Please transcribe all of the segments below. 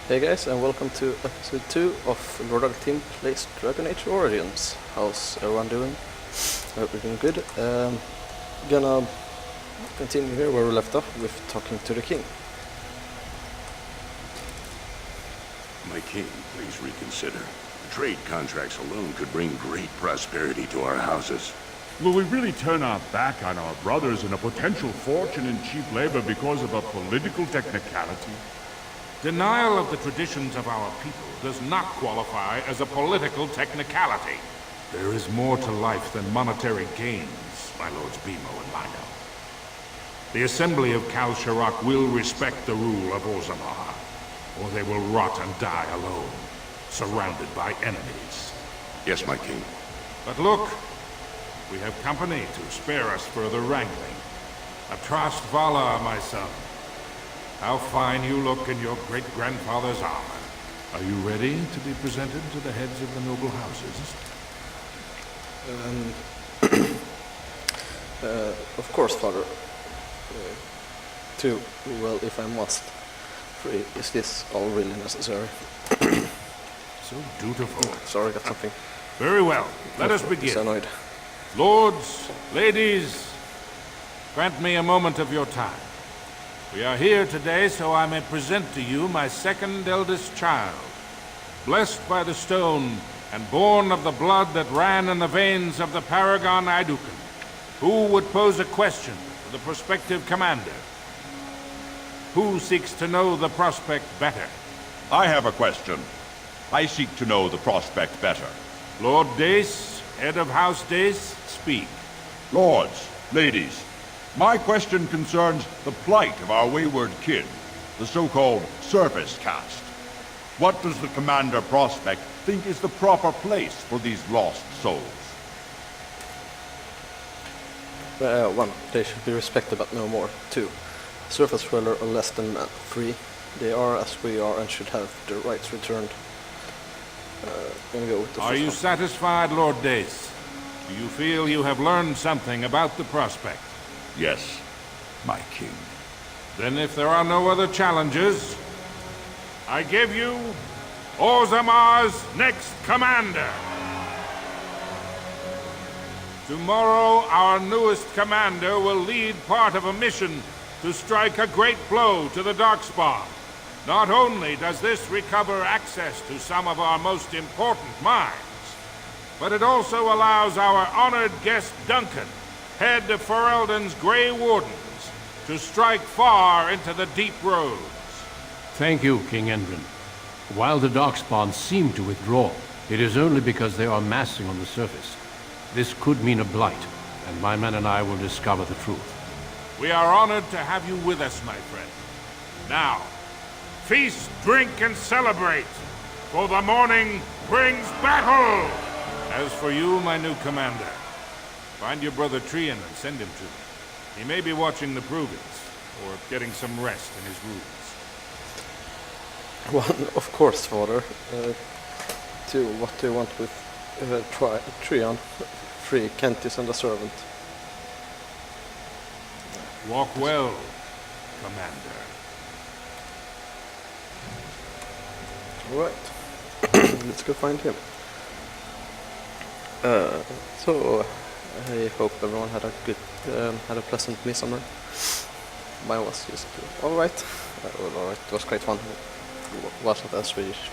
Hey guys, and welcome to episode 2 of Lord Alctim Plays Dragon Age Origins. How's everyone doing? I hope you're doing good. Gonna continue here where we left off with talking to the king. My king, please reconsider. Trade contracts alone could bring great prosperity to our houses. Will we really turn our back on our brothers and a potential fortune in cheap labor because of a political technicality? Denial of the traditions of our people does not qualify as a political technicality. There is more to life than monetary gains, my lords Bimo and Lino. The Assembly of Kal Sharok will respect the rule of Orzammar, or they will rot and die alone, surrounded by enemies. Yes, my king. But look, we have company to spare us further wrangling. Atrast Vala, my son. How fine you look in your great-grandfather's armor. Are you ready to be presented to the heads of the noble houses? Of course, father. Well, if I must. Is this all really necessary? So dutiful. Sorry, I got something. Very well, let us begin. So annoyed. Lords, ladies, grant me a moment of your time. We are here today so I may present to you my second eldest child, blessed by the stone and born of the blood that ran in the veins of the paragon Iduken. Who would pose a question to the prospective commander? Who seeks to know the prospect better? I have a question. I seek to know the prospect better. Lord Dace, head of House Dace, speak. Lords, ladies, my question concerns the plight of our wayward kin, the so-called service caste. What does the Commander Prospect think is the proper place for these lost souls? 1. They should be respected but no more. 2. Surface dweller are less than man. 3. They are as we are and should have their rights returned. Gonna go with the Are first you one. satisfied, Lord Dace? Do you feel you have learned something about the prospect? Yes, my king. Then if there are no other challenges, I give you Orzammar's next commander. Tomorrow, our newest commander will lead part of a mission to strike a great blow to the Darkspawn. Not only does this recover access to some of our most important mines, but it also allows our honored guest Duncan, head of Ferelden's Grey Wardens, to strike far into the deep roads. Thank you, King Endrin. While the Darkspawn seem to withdraw, it is only because they are massing on the surface. This could mean a blight, and my men and I will discover the truth. We are honored to have you with us, my friend. Now, feast, drink, and celebrate, for the morning brings battle! As for you, my new commander, find your brother Trian and send him to me. He may be watching the Prugans, or getting some rest in his rooms. 1. Of course, father. 2. What do you want with Trian? 3. Kentis and a servant. Walk well, commander. Alright. Let's go find him. So I hope everyone had a pleasant midsummer. Mine was just alright. Alright, it was quite fun. It wasn't a Swedish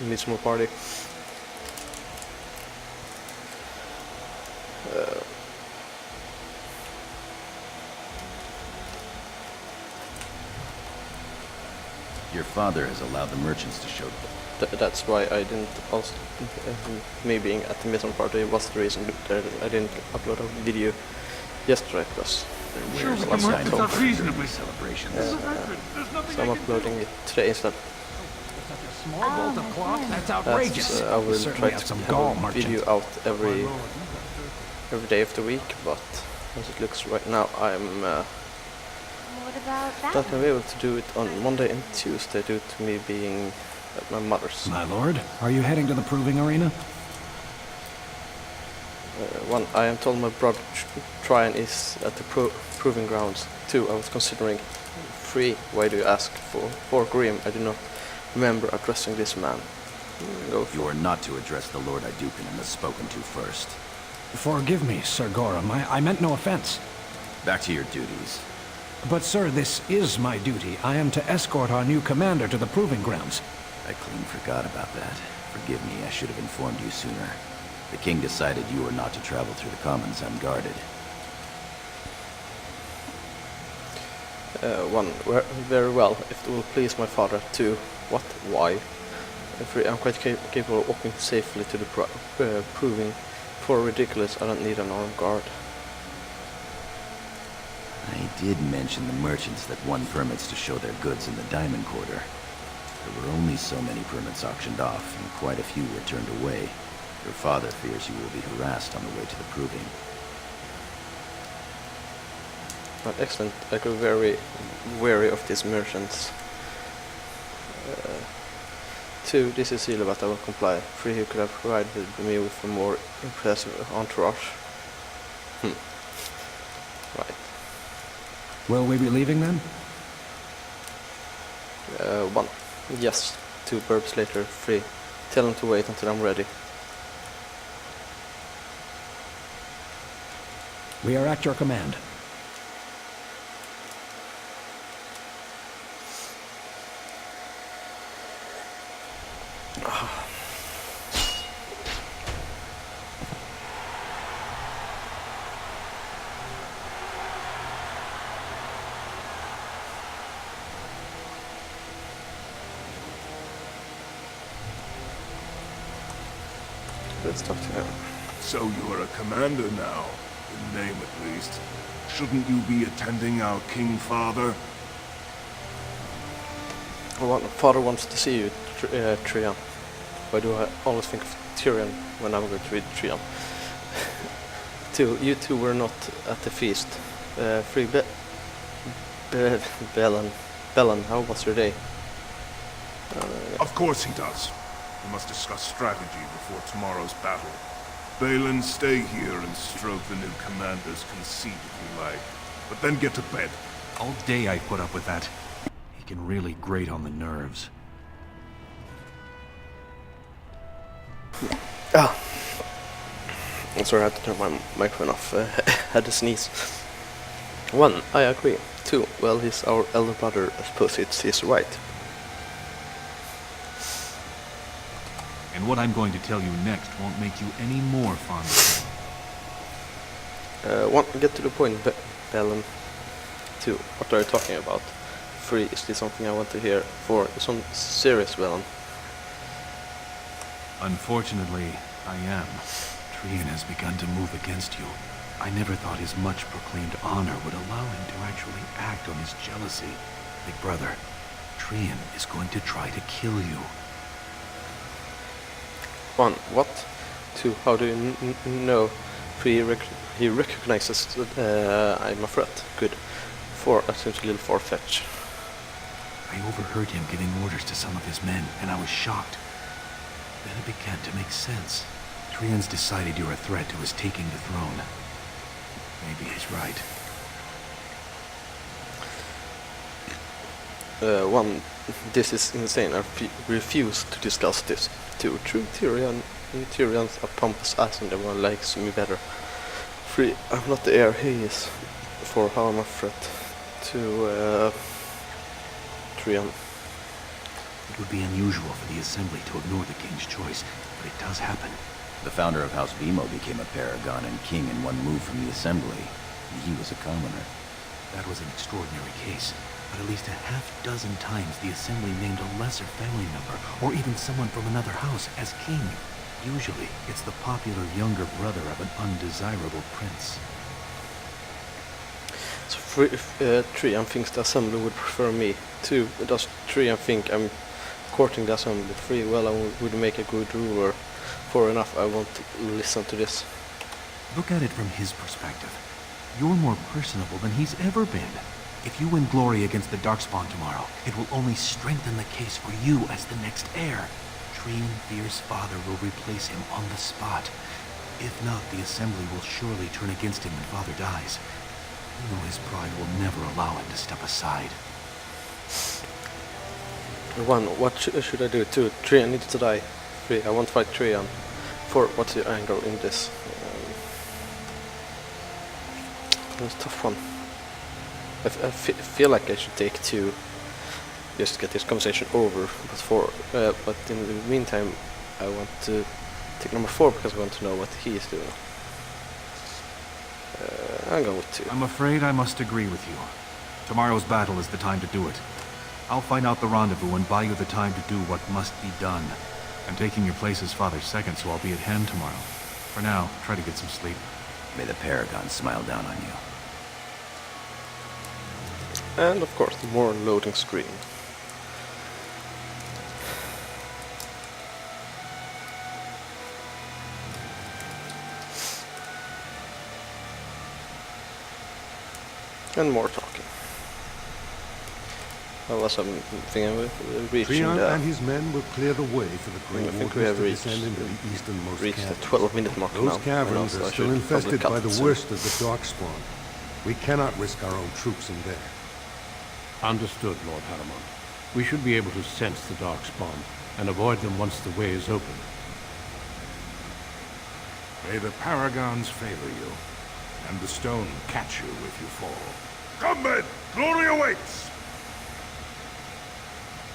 midsummer party. Your father has allowed the merchants to show That's why I didn't post. Me being at the midsummer party was the reason that I didn't upload a video yesterday because their wares outside of reasonably celebrations. so I'm uploading it today instead. Small bolt of cloth? That's outrageous. I will Certainly try have to some have gall a merchant. video out every day of the week, but as it looks right now, I'm What about that? not gonna be able to do it on Monday and Tuesday due to me being at my mother's. My lord, are you heading to the proving arena? 1. I am told my brother Tryon is at the proving grounds. 2. I was considering Free, why do you ask for Grim? I do not remember addressing this man. Go for You are not to address the Lord Idukan unless spoken to first. Forgive me, Sir Gorham. I meant no offense. Back to your duties. But, sir, this is my duty. I am to escort our new commander to the proving grounds. I clean forgot about that. Forgive me, I should have informed you sooner. The king decided you were not to travel through the commons unguarded. One, very well, if it will please my father. Two, what, why? Three, I'm quite capable of walking safely to the proving. Four, ridiculous, I don't need an armed guard. I did mention the merchants that won permits to show their goods in the Diamond Quarter. There were only so many permits auctioned off, and quite a few were turned away. Your father fears you will be harassed on the way to the proving. But excellent, I grew very wary of these merchants. Two, this is silly, but I will comply. Three, you could have provided me with a more impressive entourage. Right. Will we be leaving then? One, yes. 2 burps later. 3, tell him to wait until I'm ready. We are at your command. Let's talk to him. So you're a commander now, in name at least. Shouldn't you be attending our king father? Father wants to see you, Trian. Why do I always think of Tyrion when I'm going to read Trian? 2, you two were not at the feast. 3, Bellon, how was your day? Of course he does. We must discuss strategy before tomorrow's battle. Balin, stay here and stroke the new commander's conceit if you like. But then get to bed. All day I put up with that. He can really grate on the nerves. I'm sorry, I had to turn my microphone off. Had to sneeze. 1, I agree. 2, well, he's our elder brother. I suppose it's his right. And what I'm going to tell you next won't make you any more fond of him. 1, get to the point, Bellon. 2, what are you talking about? 3, is this something I want to hear? 4, is on serious, Bellon. Unfortunately, I am. Trian has begun to move against you. I never thought his much-proclaimed honor would allow him to actually act on his jealousy. Big brother, Trian is going to try to kill you. 1, what? 2, how do you know? 3, he recognizes I'm a threat. Good. 4, that seems a little far-fetched. I overheard him giving orders to some of his men, and I was shocked. Then it began to make sense. Trian's decided you're a threat to his taking the throne. Maybe he's right. 1, this is insane. I refuse to discuss this. 2, true Tyrion's a pompous ass and everyone likes me better. 3, I'm not the heir he is. 4, how am I a threat to Tyrion? It would be unusual for the Assembly to ignore the King's choice, but it does happen. The founder of House Vimo became a paragon and king in one move from the Assembly. And he was a commoner. That was an extraordinary case, but at least a half-dozen times the Assembly named a lesser family member, or even someone from another house, as king. Usually, it's the popular younger brother of an undesirable prince. So 3, thinks the Assembly would prefer me. 2, does Tyrion think I'm courting the Assembly? 3, well, I would make a good ruler. 4, enough, I won't listen to this. Look at it from his perspective. You're more personable than he's ever been. If you win glory against the Darkspawn tomorrow, it will only strengthen the case for you as the next heir. Trian Fear's father will replace him on the spot. If not, the Assembly will surely turn against him when father dies. You know his pride will never allow him to step aside. 1. What should I do? 2. 3. I need to die. 3. I won't fight 3. And 4. What's your angle in this? It's a tough one. I feel like I should take 2, just to get this conversation over. But in the meantime, I want to take number 4 because I want to know what he is doing. I'll go with 2. I'm afraid I must agree with you. Tomorrow's battle is the time to do it. I'll find out the rendezvous and buy you the time to do what must be done. I'm taking your place as father's second, so I'll be at hand tomorrow. For now, try to get some sleep. May the Paragon smile down on you. And of course, the more loading screen. And more talking. That was something with reaching Treon the... and his men will clear the way for the Grey I think we Wardens have to reached descend into the easternmost the caverns. 12-minute mark now. Those caverns and also are I still should infested probably by the cut worst of the Darkspawn. We cannot risk our own troops in there. Understood, Lord Haramond. We should be able to sense the Darkspawn and avoid them once the way is open. May the Paragons favor you, and the stone catch you if you fall. Come, men! Glory awaits!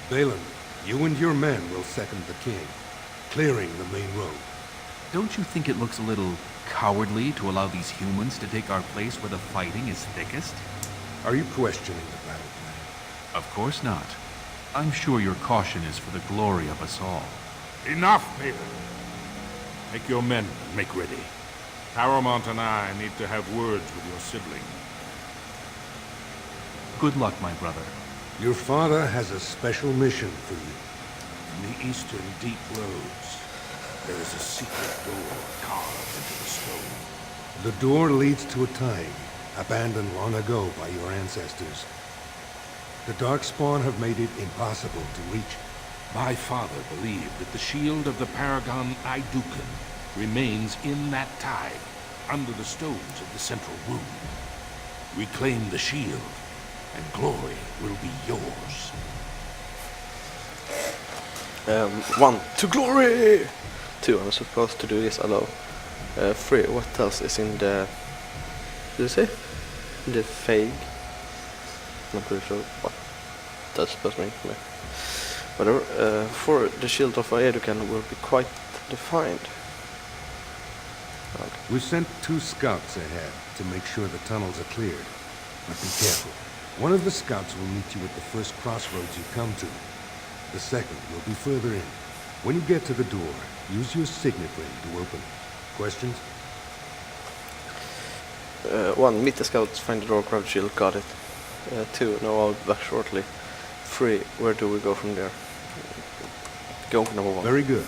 Balin, you and your men will second the king, clearing the main road. Don't you think it looks a little cowardly to allow these humans to take our place where the fighting is thickest? Are you questioning the battle plan? Of course not. I'm sure your caution is for the glory of us all. Enough, Balin! Take your men and make ready. Paramount and I need to have words with your sibling. Good luck, my brother. Your father has a special mission for you. In the eastern deep roads, there is a secret door carved into the stone. The door leads to a time abandoned long ago by your ancestors. The Darkspawn have made it impossible to reach it. My father believed that the shield of the Paragon Idukan remains in that tide, under the stones of the central room. Reclaim the shield, and glory will be yours. 1. To glory! 2. I'm supposed to do this alone. 3. What else is in the... Did you say? The Fag? I'm not pretty sure what that's supposed to mean. Whatever. 4. The shield of Aeducan will be quite defined. Okay. We've sent 2 scouts ahead to make sure the tunnels are cleared. But be careful. One of the scouts will meet you at the first crossroads you come to. The second will be further in. When you get to the door, use your signet ring to open it. Questions? 1. Meet the scouts, find the door, grab the shield, got it. 2. No, I'll be back shortly. 3. Where do we go from there? Go for number 1. Very good.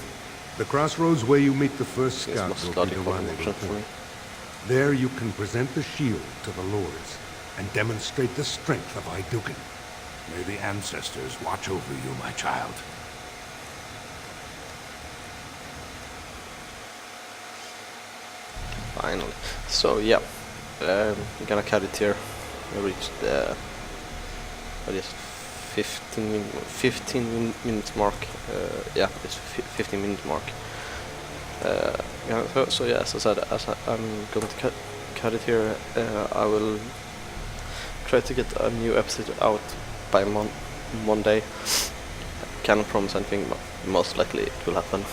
The crossroads where you meet the first Yes, scout must will study be the for rendezvous for me. point. There you can present the shield to the lords and demonstrate the strength of Idukan. May the ancestors watch over you, my child. Finally. So yeah, I'm gonna cut it here. We reached the 15 minutes mark. Yeah, it's 15-minute mark. Yeah, so yeah, as I said, I'm going to cut it here. I will try to get a new episode out by Monday. Can't promise anything, but most likely it will happen.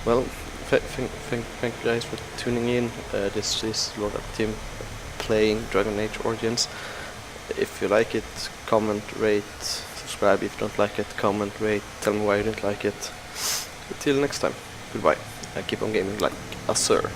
Well, thank you guys for tuning in. This is Lord Alctim playing Dragon Age Origins. If you like it, comment, rate, subscribe. If you don't like it, comment, rate, tell me why you didn't like it. Until next time, goodbye. Keep on gaming like a sir.